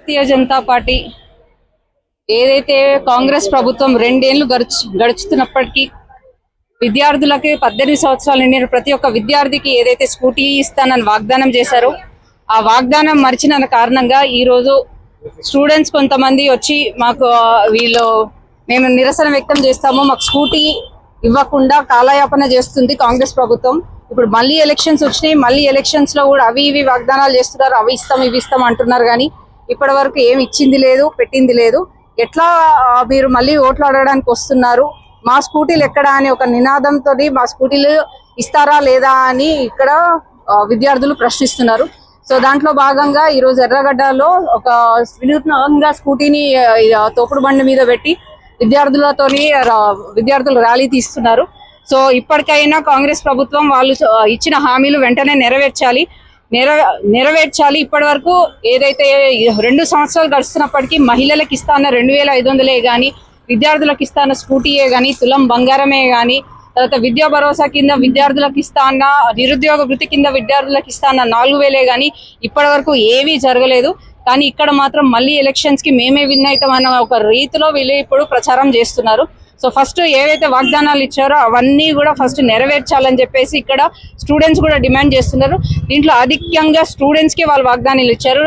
Bharatiya Janata party ఏదైతే కాంగ్రెస్ ప్రభుత్వం 2 ఏళ్లు గడుచుతున్నప్పటికీ విద్యార్థులకి 18 సంవత్సరాలు నిండిన ప్రతి ఒక్క విద్యార్థికి ఏదైతే స్కూటీ ఇస్తానని వాగ్దానం చేశారో ఆ వాగ్దానం మరిచిన కారణంగా ఈ రోజు స్టూడెంట్స్ కొంతమంది వచ్చి మాకు మేము నిరసన వ్యక్తం చేస్తాము, మాకు స్కూటీ ఇవ్వకుండా కాలయాపన చేస్తుంది కాంగ్రెస్ ప్రభుత్వం. ఇప్పుడు మళ్ళీ ఎలక్షన్స్ వచ్చినాయి, మళ్ళీ ఎలక్షన్స్ లో కూడా అవి ఇవి వాగ్దానాలు చేస్తున్నారు, అవి ఇస్తాం ఇవి ఇస్తాం అంటున్నారు. కానీ ఇప్పటి వరకు ఏమి ఇచ్చింది లేదు, పెట్టింది లేదు. ఎట్లా మీరు మళ్ళీ ఓట్లు అడగడానికి వస్తున్నారు, మా స్కూటీలు ఎక్కడా అని ఒక నినాదంతో మా స్కూటీలు ఇస్తారా లేదా అని ఇక్కడ విద్యార్థులు ప్రశ్నిస్తున్నారు. సో దాంట్లో భాగంగా ఈరోజు ఎర్రగడ్డలో ఒక వినూత్నంగా స్కూటీని తోపుడు బండి మీద పెట్టి విద్యార్థులు ర్యాలీ తీస్తున్నారు. సో ఇప్పటికైనా కాంగ్రెస్ ప్రభుత్వం వాళ్ళు ఇచ్చిన హామీలు వెంటనే నెరవేర్చాలి. ఇప్పటి వరకు ఏదైతే 2 సంవత్సరాలు గడుస్తున్నప్పటికీ మహిళలకు ఇస్తాన్న 2500 కానీ, విద్యార్థులకు ఇస్తాన్న స్కూటీయే కానీ, తులం బంగారమే కానీ, తర్వాత విద్యా భరోసా కింద విద్యార్థులకు ఇస్తాన్న, నిరుద్యోగ వృత్తి కింద విద్యార్థులకు ఇస్తాన్న 4000 కానీ ఇప్పటి వరకు ఏవీ జరగలేదు. కానీ ఇక్కడ మాత్రం మళ్ళీ ఎలక్షన్స్ కి మేమే విన్ అవుతామన్న ఒక రీతిలో వీళ్ళు ఇప్పుడు ప్రచారం చేస్తున్నారు. సో ఫస్ట్ ఏవైతే వాగ్దానాలు ఇచ్చారో అవన్నీ కూడా ఫస్ట్ నెరవేర్చాలని చెప్పేసి ఇక్కడ స్టూడెంట్స్ కూడా డిమాండ్ చేస్తున్నారు. దీంట్లో అధికంగా స్టూడెంట్స్ కి వాళ్ళు వాగ్దానాలు ఇచ్చారు.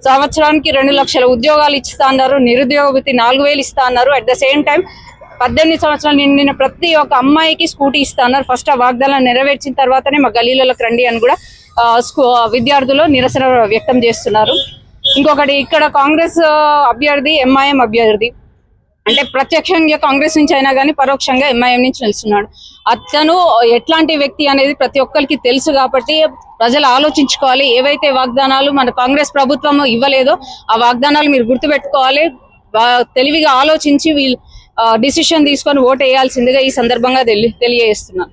సంవత్సరానికి 2 లక్షల ఉద్యోగాలు ఇస్తా అన్నారు, నిరుద్యోగ వృత్తి 4000 ఇస్తా అన్నారు. అట్ ద సేమ్ టైం 18 సంవత్సరాలు నిండిన ప్రతి ఒక్క అమ్మాయికి స్కూటీ ఇస్తా అన్నారు. ఫస్ట్ ఆ వాగ్దానాలు నెరవేర్చిన తర్వాతనే మా గల్లీలకు రండి అని కూడా విద్యార్థులు నిరసన వ్యక్తం చేస్తున్నారు. ఇంకొకటి, ఇక్కడ కాంగ్రెస్ అభ్యర్థి ఎంఐఎం అభ్యర్థి అంటే ప్రత్యక్షంగా కాంగ్రెస్ నుంచి అయినా కానీ పరోక్షంగా ఎంఐఎం నుంచి నిలుస్తున్నాడు. అతను ఎట్లాంటి వ్యక్తి అనేది ప్రతి ఒక్కరికి తెలుసు. కాబట్టి ప్రజలు ఆలోచించుకోవాలి, ఏవైతే వాగ్దానాలు మన కాంగ్రెస్ ప్రభుత్వం ఇవ్వలేదో ఆ వాగ్దానాలు మీరు గుర్తుపెట్టుకోవాలి. తెలివిగా ఆలోచించి వీళ్ళు డిసిషన్ తీసుకొని ఓటు వేయాల్సిందిగా ఈ సందర్భంగా తెలియజేస్తున్నాను.